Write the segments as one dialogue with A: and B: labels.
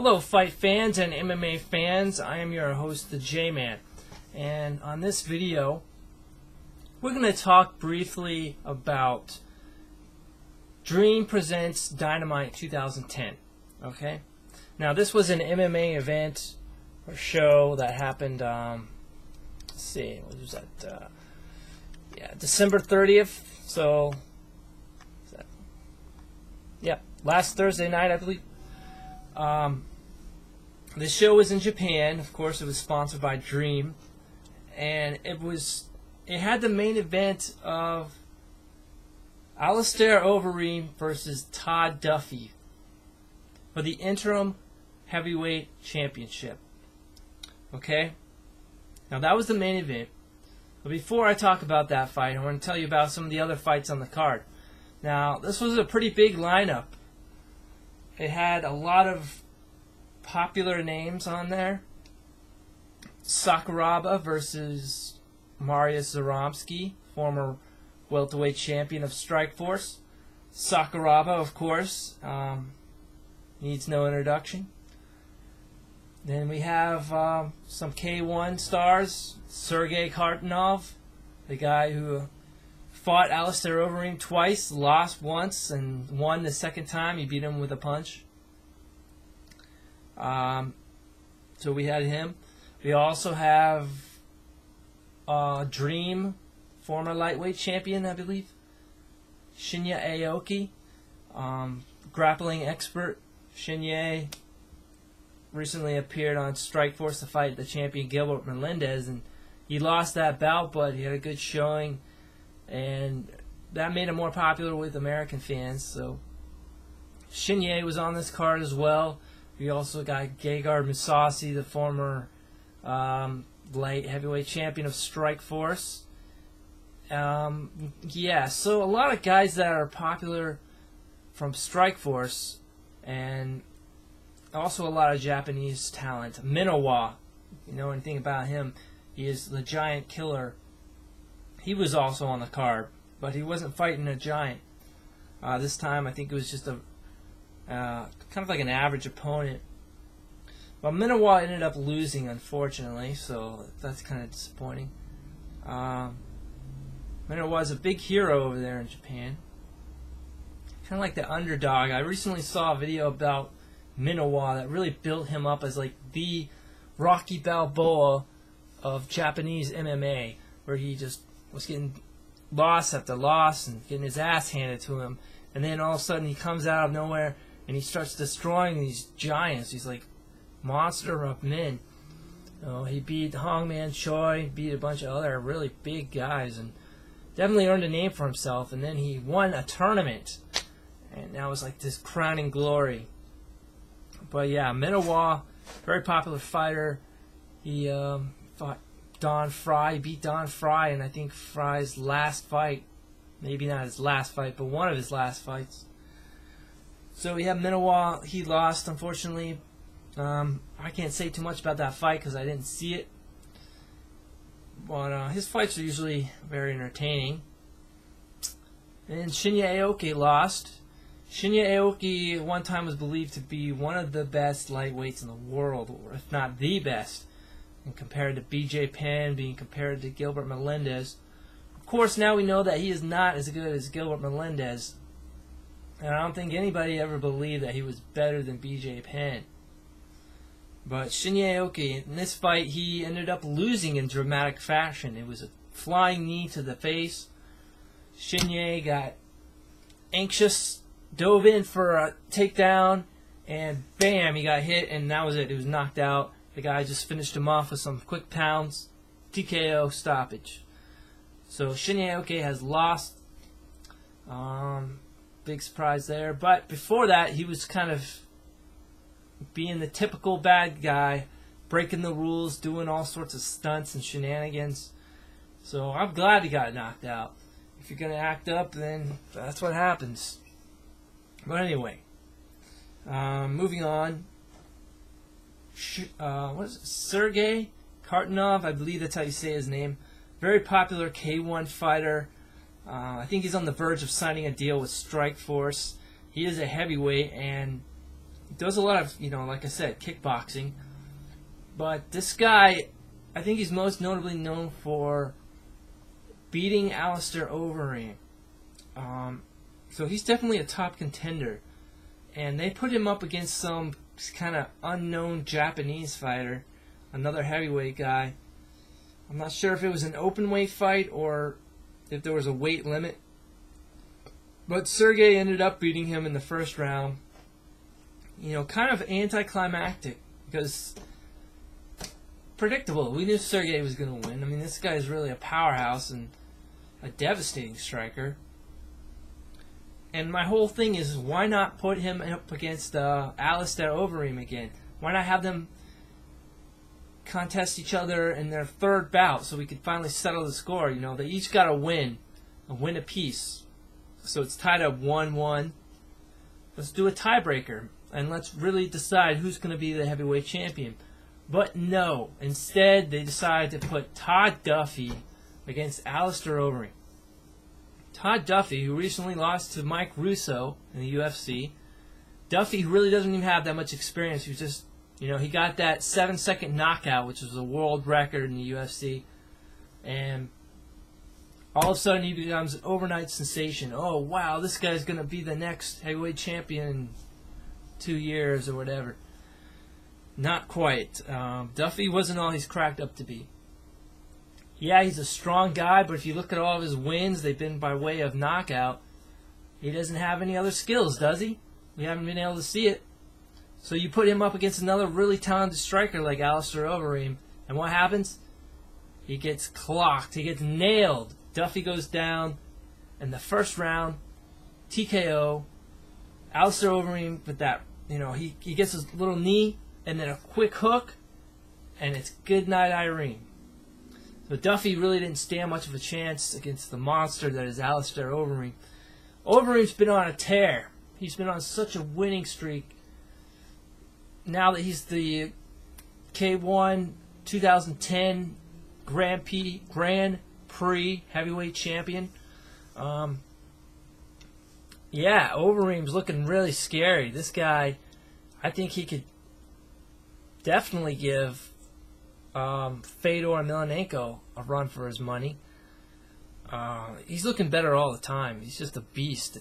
A: Hello fight fans and MMA fans, I am your host the J-Man, and on this video we're going to talk briefly about Dream Presents Dynamite 2010. Okay, now this was an MMA event or show that happened, let's see, what was that, December 30th, so, last Thursday night I believe. The show was in Japan. Of course, it was sponsored by Dream, and it had the main event of Alistair Overeem versus Todd Duffy for the interim heavyweight championship. Okay, now that was the main event. But before I talk about that fight, I want to tell you about some of the other fights on the card. Now, this was a pretty big lineup. It had a lot of popular names on there. Sakuraba versus Mariusz Zaromski, former welterweight champion of Strikeforce. Sakuraba, of course, needs no introduction. Then we have some K1 stars. Sergey Kartanov, the guy who fought Alistair Overeem twice, lost once, and won the second time. He beat him with a punch. So we had him. We also have Dream, former lightweight champion, I believe, Shinya Aoki, grappling expert. Shinya recently appeared on Strikeforce to fight the champion Gilbert Melendez, and he lost that bout, but he had a good showing, and that made him more popular with American fans. So Shinya was on this card as well. We also got Gegard Mousasi, the former light heavyweight champion of Strikeforce. So a lot of guys that are popular from Strikeforce, and also a lot of Japanese talent. Minowa, you know anything about him? He is the Giant Killer. He was also on the card, but he wasn't fighting a giant. This time I think it was just a kind of like an average opponent. But Minowa ended up losing, unfortunately, so that's kind of disappointing. Minowa is a big hero over there in Japan. Kind of like the underdog. I recently saw a video about Minowa that really built him up as like the Rocky Balboa of Japanese MMA, where he just was getting loss after loss and getting his ass handed to him, and then all of a sudden he comes out of nowhere and he starts destroying these giants, these like monster of men. He beat Hongman Choi, beat a bunch of other really big guys, and definitely earned a name for himself. And then he won a tournament, and that was like this crowning glory. But yeah, Minowa, very popular fighter. He fought Don Fry, he beat Don Fry, and I think Fry's last fight, maybe not his last fight, but one of his last fights. So we have Minowa. He lost, unfortunately. I can't say too much about that fight because I didn't see it. But his fights are usually very entertaining. And Shinya Aoki lost. Shinya Aoki one time was believed to be one of the best lightweights in the world, or if not the best, and compared to BJ Penn, being compared to Gilbert Melendez. Of course, now we know that he is not as good as Gilbert Melendez. And I don't think anybody ever believed that he was better than BJ Penn. But Shinya Aoki, in this fight, he ended up losing in dramatic fashion. It was a flying knee to the face. Shinya got anxious, dove in for a takedown, and bam, he got hit, and that was it. He was knocked out. The guy just finished him off with some quick pounds. TKO stoppage. So Shinya Aoki has lost. Big surprise there. But before that, he was kind of being the typical bad guy, breaking the rules, doing all sorts of stunts and shenanigans. So I'm glad he got knocked out. If you're going to act up, then that's what happens. But anyway, moving on. What is it? Sergey Kartanov, I believe that's how you say his name. Very popular K1 fighter. I think he's on the verge of signing a deal with Strikeforce. He is a heavyweight, and does a lot of, like I said, kickboxing. But this guy, I think he's most notably known for beating Alistair Overeem. So he's definitely a top contender. And they put him up against some kind of unknown Japanese fighter, another heavyweight guy. I'm not sure if it was an open weight fight or if there was a weight limit. But Sergey ended up beating him in the first round. Kind of anticlimactic because predictable. We knew Sergey was going to win. I mean, this guy is really a powerhouse and a devastating striker. And my whole thing is, why not put him up against Alistair Overeem again? Why not have them contest each other in their third bout so we could finally settle the score? They each got a win apiece. So it's tied up 1-1. Let's do a tiebreaker, and let's really decide who's going to be the heavyweight champion. But no, instead they decided to put Todd Duffy against Alistair Overeem. Todd Duffy, who recently lost to Mike Russo in the UFC. Duffy really doesn't even have that much experience. He was just, he got that 7-second knockout, which was a world record in the UFC. And all of a sudden he becomes an overnight sensation. Oh, wow, this guy's going to be the next heavyweight champion in 2 years or whatever. Not quite. Duffy wasn't all he's cracked up to be. Yeah, he's a strong guy, but if you look at all of his wins, they've been by way of knockout. He doesn't have any other skills, does he? We haven't been able to see it. So you put him up against another really talented striker like Alistair Overeem, and what happens? He gets clocked. He gets nailed. Duffy goes down in the first round, TKO. Alistair Overeem with that, he gets his little knee and then a quick hook, and it's good night, Irene. So Duffy really didn't stand much of a chance against the monster that is Alistair Overeem. Overeem's been on a tear. He's been on such a winning streak. Now that he's the K1 2010 Grand Prix heavyweight champion. Overeem's looking really scary. This guy, I think he could definitely give Fedor Emelianenko a run for his money. He's looking better all the time. He's just a beast.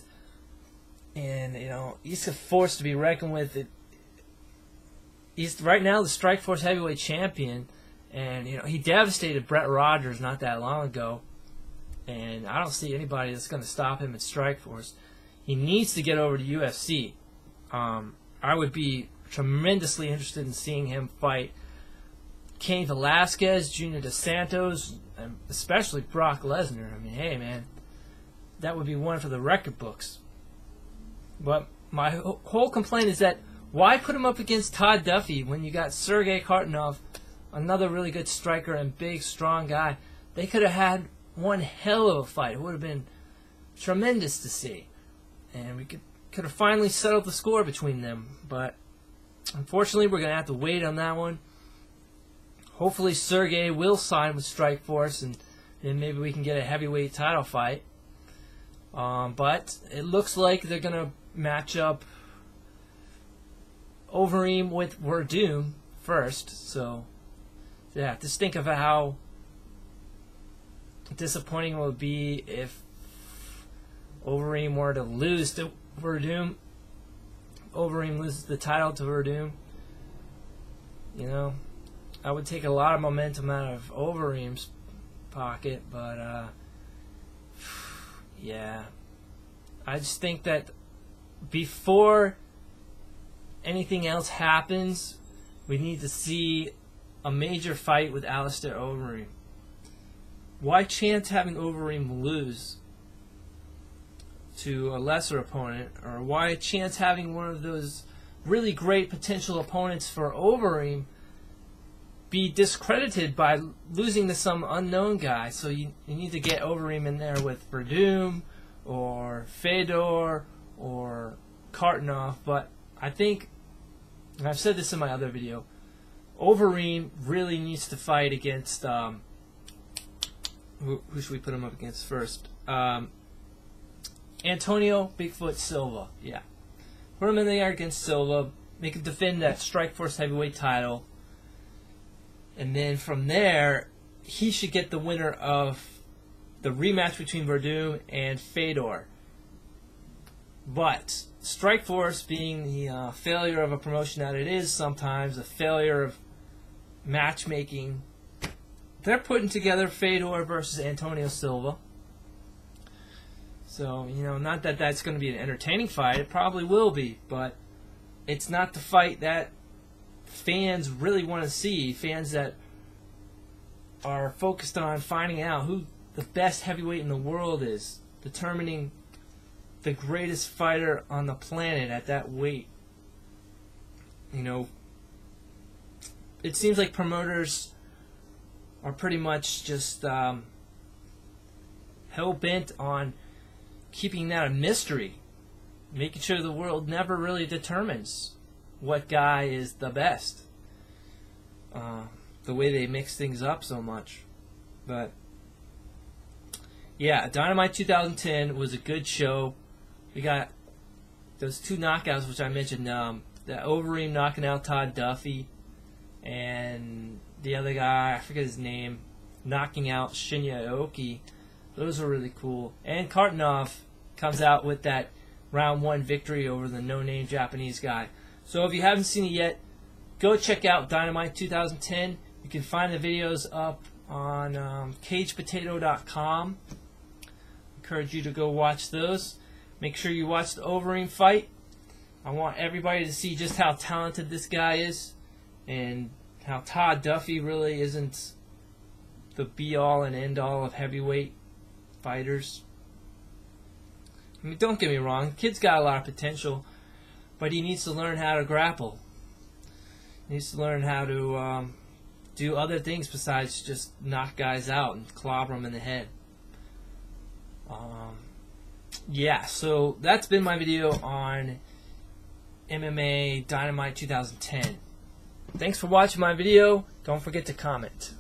A: And, he's a force to be reckoned with. He's right now the Strikeforce heavyweight champion. And, he devastated Brett Rogers not that long ago. And I don't see anybody that's going to stop him at Strikeforce. He needs to get over to UFC. I would be tremendously interested in seeing him fight Cain Velasquez, Junior Dos Santos, and especially Brock Lesnar. I mean, hey, man, that would be one for the record books. But my whole complaint is that why put him up against Todd Duffy when you got Sergey Kartanov, another really good striker and big, strong guy? They could have had one hell of a fight. It would have been tremendous to see. And we could have finally settled the score between them. But unfortunately, we're going to have to wait on that one. Hopefully Sergey will sign with Strikeforce, and then maybe we can get a heavyweight title fight. But it looks like they're going to match up Overeem with Werdum first. So, yeah, just think of how disappointing it would be if Overeem were to lose to Werdum. Overeem loses the title to Werdum. I would take a lot of momentum out of Overeem's pocket, but yeah. I just think that before anything else happens, we need to see a major fight with Alistair Overeem. Why chance having Overeem lose to a lesser opponent, or why chance having one of those really great potential opponents for Overeem be discredited by losing to some unknown guy? So you need to get Overeem in there with Werdum or Fedor or Kartanov. But I think, and I've said this in my other video, Overeem really needs to fight against who should we put him up against first? Antonio Bigfoot Silva. Yeah, put him in there against Silva. make him defend that Strikeforce heavyweight title, and then from there, he should get the winner of the rematch between Verdum and Fedor. But Strikeforce, being the failure of a promotion that it is sometimes, a failure of matchmaking, they're putting together Fedor versus Antonio Silva. So, not that that's going to be an entertaining fight. It probably will be, but it's not the fight that fans really want to see. Fans that are focused on finding out who the best heavyweight in the world is, determining the greatest fighter on the planet at that weight. It seems like promoters are pretty much just hell-bent on keeping that a mystery, making sure the world never really determines what guy is the best. The way they mix things up so much. But yeah, Dynamite 2010 was a good show. We got those 2 knockouts, which I mentioned, the Overeem knocking out Todd Duffy, and the other guy, I forget his name, knocking out Shinya Aoki. Those are really cool. And Kartanov comes out with that round 1 victory over the no-name Japanese guy. So if you haven't seen it yet, go check out Dynamite 2010. You can find the videos up on cagepotato.com. Encourage you to go watch those. Make sure you watch the Overeem fight. I want everybody to see just how talented this guy is, and how Todd Duffy really isn't the be-all and end-all of heavyweight fighters. I mean, don't get me wrong, the kid's got a lot of potential, but he needs to learn how to grapple. He needs to learn how to do other things besides just knock guys out and clobber them in the head. Yeah, so that's been my video on MMA Dynamite 2010. Thanks for watching my video. Don't forget to comment.